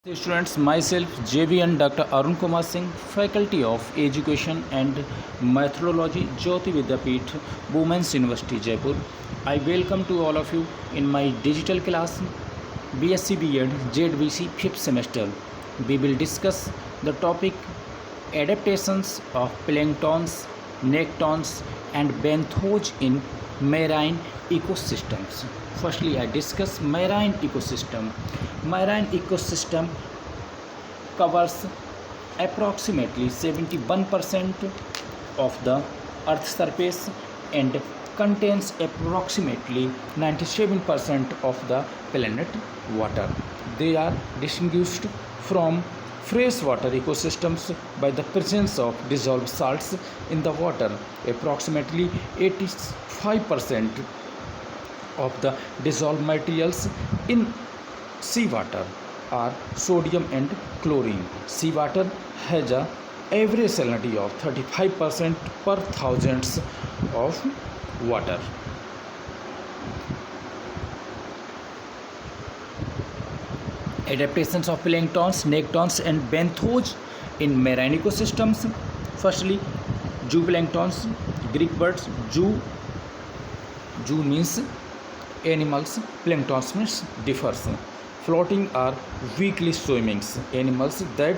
Students, myself JVN Dr. Arun Kumar Singh, Faculty of Education and Methodology, Jyoti Vidyapeeth, Women's University, Jaipur. I welcome to all of you in my digital class BSc B.Ed ZVC 5th semester. We will discuss the topic adaptations of planktons, nectons and benthos in marine ecosystems. Firstly, I discuss marine ecosystem. Marine ecosystem covers approximately 71% of the Earth's surface and contains approximately 97% of the planet water. They are distinguished from freshwater ecosystems by the presence of dissolved salts in the water. Approximately 85% of the dissolved materials in seawater are sodium and chlorine. Seawater has a average salinity of 35% per thousands of water. Adaptations of planktons, nectons and benthos in marine ecosystems. Firstly, zooplanktons, Greek words zoo means animals, planktons means differs. Floating or weakly swimming animals that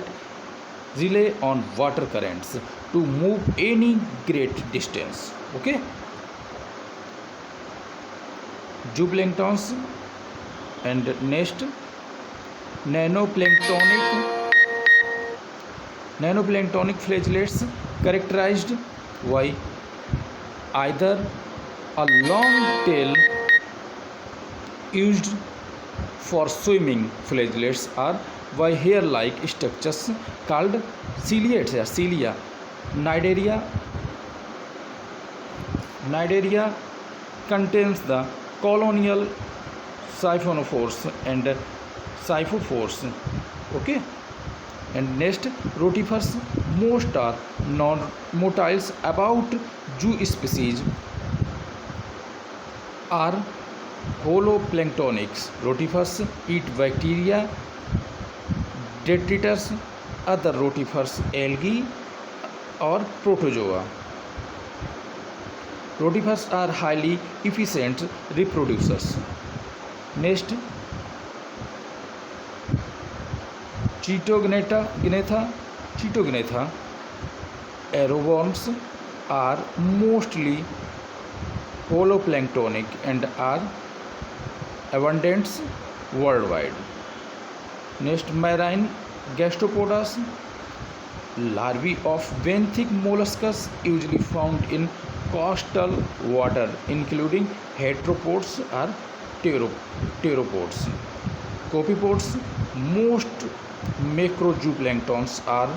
rely on water currents to move any great distance. Okay, zooplanktons. And next, nanoplanktonic flagellates characterized by either a long tail used for swimming flagellates or by hair-like structures called cilia. Cnidaria contains the colonial siphonophores and siphophores. Okay, and next, rotifers. Most are non-motiles. About zoo species are holoplanktonics. Rotifers eat bacteria, detritus, other rotifers, algae or protozoa. Rotifers are highly efficient reproducers. Next, Chaetognatha. Aeroworms are mostly holoplanktonic and are abundant worldwide. Next, marine gastropods. Larvae of benthic molluscs usually found in coastal water, including heteropods or pteropods. Copepods. Most macrozooplankton are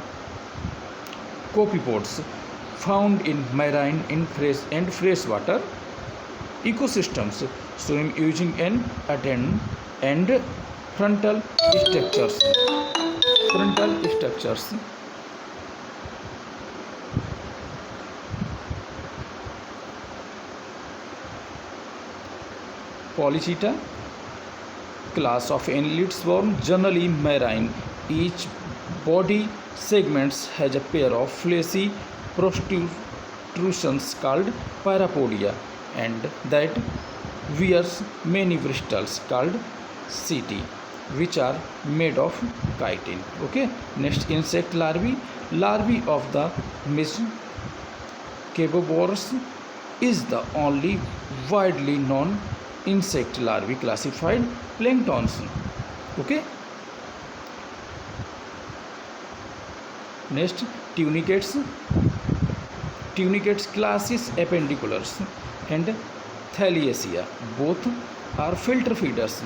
copepods found in marine and freshwater ecosystems, swim using an antenna and frontal structures. Polychaeta, class of annelids worm, generally marine. Each body segments has a pair of fleshy protrusions called parapodia and that wears many bristles called setae, which are made of chitin. Okay, next, insect larvae. Larvae of the Mescaboborus is the only widely known insect larvae classified planktons. Okay, next, tunicates. Tunicates class is appendiculars and Thaliacea. Both are filter feeders.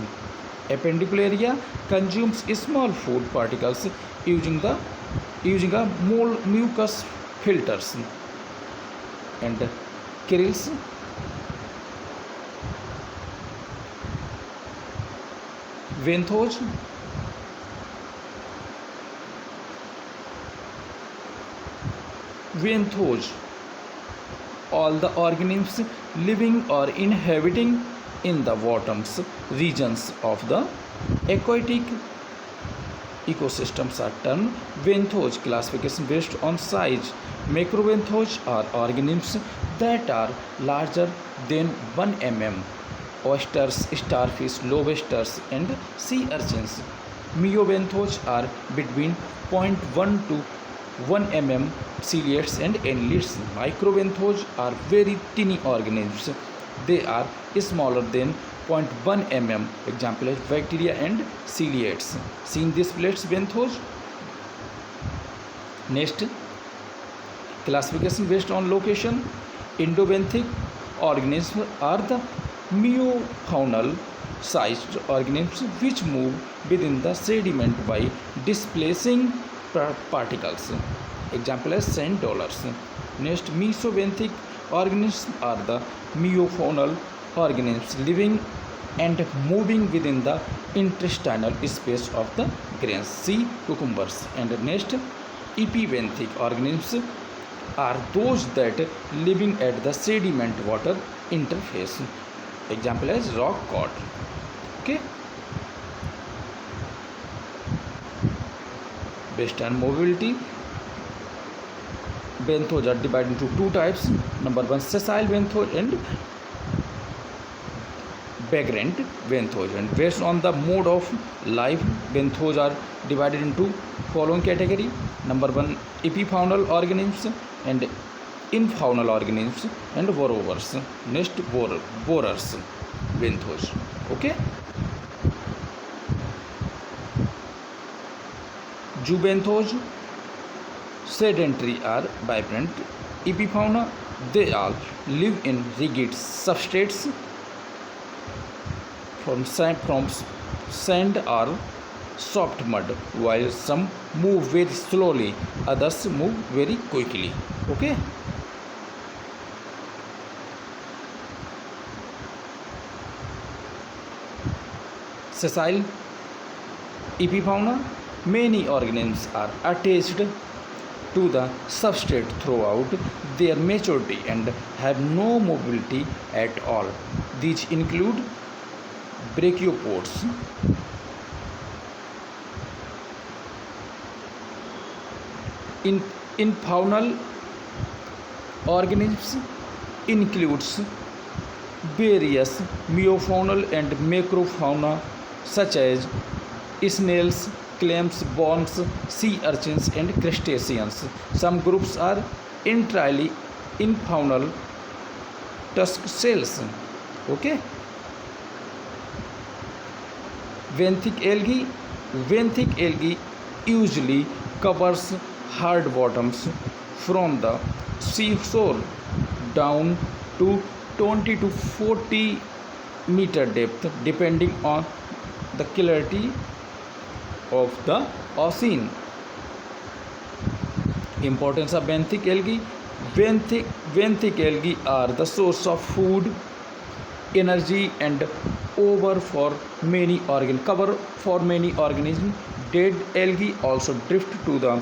Appendicularia consumes small food particles using a mucus filters. And Krills. Benthos. All the organisms living or inhabiting in the bottom regions of the aquatic ecosystems are termed benthos. Classification based on size. Macrobenthos are organisms that are larger than 1 mm. Oysters, starfish, lobsters, and sea urchins. Meobenthos are between 0.1 to 1 mm ciliates and annelids. Microbenthos are very tiny organisms. They are smaller than 0.1 mm. Example is bacteria and ciliates. Seen this plates benthos. Next, classification based on location. Endobenthic organisms are the meiofaunal sized organisms which move within the sediment by displacing particles. Example is sand dollars. Next, mesobenthic organisms are the meiofaunal organisms living and moving within the intestinal space of the grains. See cucumbers. And next, epibenthic organisms are those that living at the sediment water interface. Example is rock cod. Okay. Based on mobility, benthos are divided into two types. Number one, sessile benthos and vagrant benthos. And based on the mode of life, benthos are divided into following category. Number one, epifaunal organisms and infaunal organisms and borrowers. Next, borers benthos. Okay. Zoobenthos sedentary or vibrant. Epifauna, they all live in rigid substrates from sand or soft mud, while some move very slowly, others move very quickly. Okay. Sessile epifauna, many organisms are attached to the substrate throughout their maturity and have no mobility at all. These include brachiopods, infaunal organisms includes various meiofaunal and macrofauna such as snails, clams, worms, sea urchins, and crustaceans. Some groups are entirely infaunal tusk shells. Okay. Benthic algae usually covers hard bottoms from the seashore down to 20 to 40 meter depth depending on the clarity of the ocean. Importance of benthic algae. Benthic algae are the source of food, energy, and cover for many organisms. Dead algae also drift to the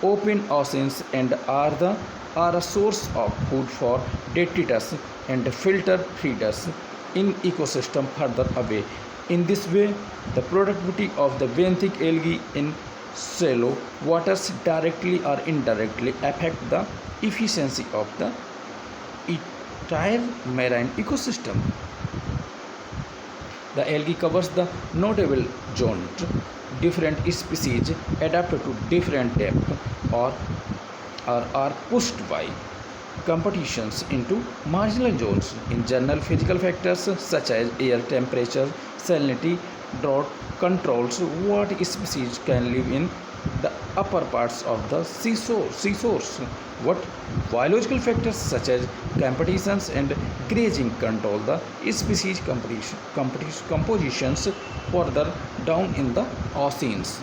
open oceans and are a source of food for detritus and filter feeders in ecosystem further away. In this way, the productivity of the benthic algae in shallow waters directly or indirectly affect the efficiency of the entire marine ecosystem. The algae covers the notable zone. Different species adapted to different depth or are pushed by competitions into marginal zones. In general, physical factors such as air temperature, salinity, drought controls what species can live in the upper parts of the seashores. What biological factors such as competitions and grazing control the species compositions further down in the oceans.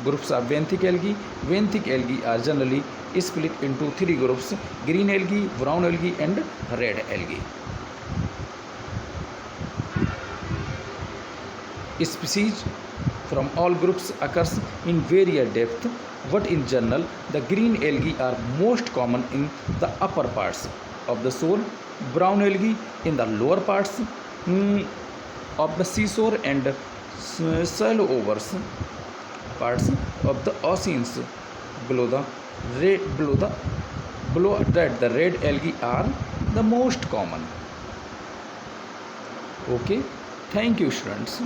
Groups of benthic algae. Benthic algae are generally split into three groups: green algae, brown algae, and red algae. Species from all groups occurs in various depth, but in general the green algae are most common in the upper parts of the shore, brown algae in the lower parts of the seashore and shallow waters, parts of the oceans below that the red algae are the most common. Okay, thank you, students.